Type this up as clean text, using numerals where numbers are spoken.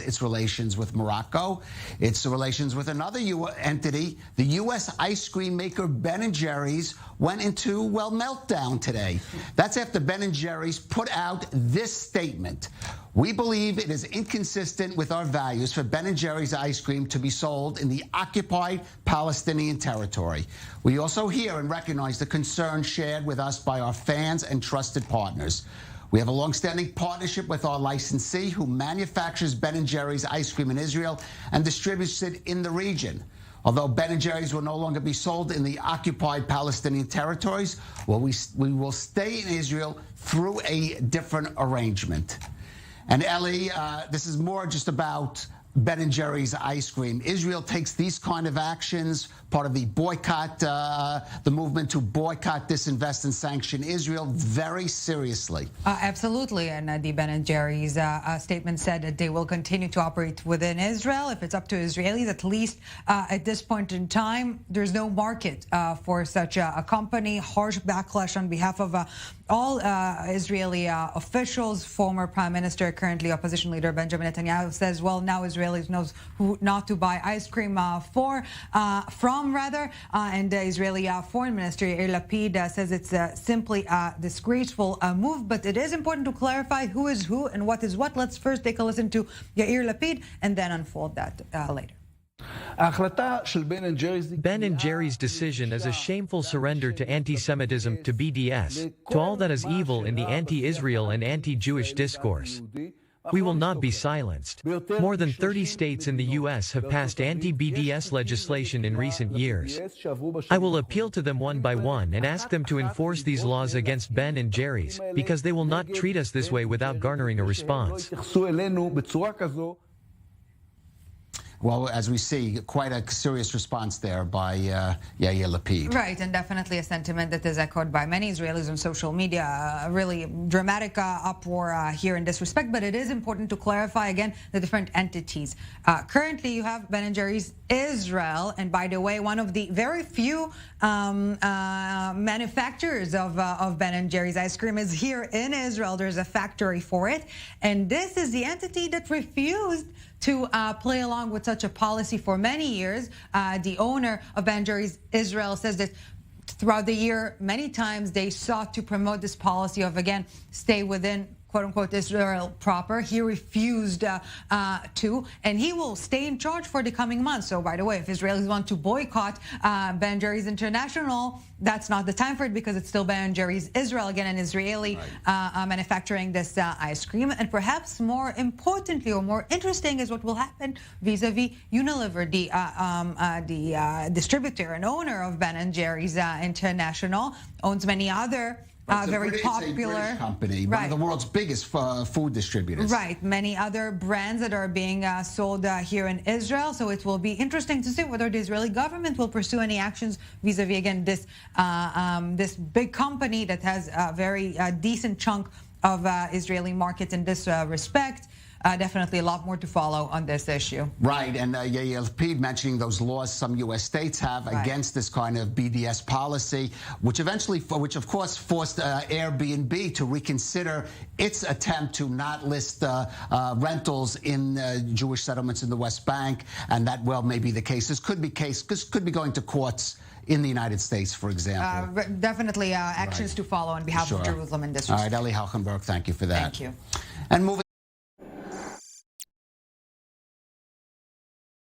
its relations with Morocco, its relations with another entity. The U.S. ice cream maker Ben & Jerry's went into, well, meltdown today. That's after Ben & Jerry's put out this statement. We believe it is inconsistent with our values for Ben & Jerry's ice cream to be sold in the occupied Palestinian territory. We also hear and recognize the concern shared with us by our fans and trusted partners. We have a long-standing partnership with our licensee who manufactures Ben & Jerry's ice cream in Israel and distributes it in the region. Although Ben & Jerry's will no longer be sold in the occupied Palestinian territories, well, we will stay in Israel through a different arrangement. And Ellie, this is more just about Ben & Jerry's ice cream. Israel takes these kind of actions, part of the boycott, the movement to boycott, disinvest, and sanction Israel, very seriously. Absolutely. And the Ben & Jerry's statement said that they will continue to operate within Israel. If it's up to Israelis, at least at this point in time, there's no market for such a company. Harsh backlash on behalf of all Israeli officials. Former Prime Minister, currently opposition leader Benjamin Netanyahu says, well, now Israelis knows who not to buy ice cream from, and the Israeli Foreign Minister Yair Lapid says it's simply a disgraceful move, but it is important to clarify who is who and what is what. Let's first take a listen to Yair Lapid and then unfold that later. Ben & Jerry's decision is a shameful surrender to anti-Semitism, to BDS, to all that is evil in the anti-Israel and anti-Jewish discourse. We will not be silenced. More than 30 states in the U.S. have passed anti-BDS legislation in recent years. I will appeal to them one by one and ask them to enforce these laws against Ben & Jerry's, because they will not treat us this way without garnering a response. Well, as we see, quite a serious response there by Yair Lapid. Right, and definitely a sentiment that is echoed by many Israelis on social media. A really dramatic uproar here in this respect, but it is important to clarify again the different entities. Currently, you have Ben & Jerry's Israel, and by the way, one of the very few manufacturers of Ben & Jerry's ice cream is here in Israel. There's a factory for it, and this is the entity that refused to play along with such a policy for many years. The owner of Ben & Jerry's Israel says that throughout the year, many times they sought to promote this policy of, again, stay within quote-unquote Israel proper. He refused to, and he will stay in charge for the coming months. So, by the way, if Israelis want to boycott Ben & Jerry's International, that's not the time for it, because it's still Ben & Jerry's Israel, again, an Israeli manufacturing this ice cream. And perhaps more importantly or more interesting is what will happen vis-a-vis Unilever, the distributor and owner of Ben & Jerry's International, owns many other very popular British company, one of the world's biggest food distributors. Right, many other brands that are being sold here in Israel. So it will be interesting to see whether the Israeli government will pursue any actions vis-a-vis, again, this this big company that has a very decent chunk of Israeli market in this respect. Definitely a lot more to follow on this issue. Right, and Yair Lapid mentioning those laws some U.S. states have against this kind of BDS policy, which of course forced Airbnb to reconsider its attempt to not list rentals in Jewish settlements in the West Bank, and that, well, may be the case. This could be going to courts in the United States, for example. Definitely actions to follow on behalf of Jerusalem in this respect. All right, Ellie Halchenberg, thank you for that. Thank you. And moving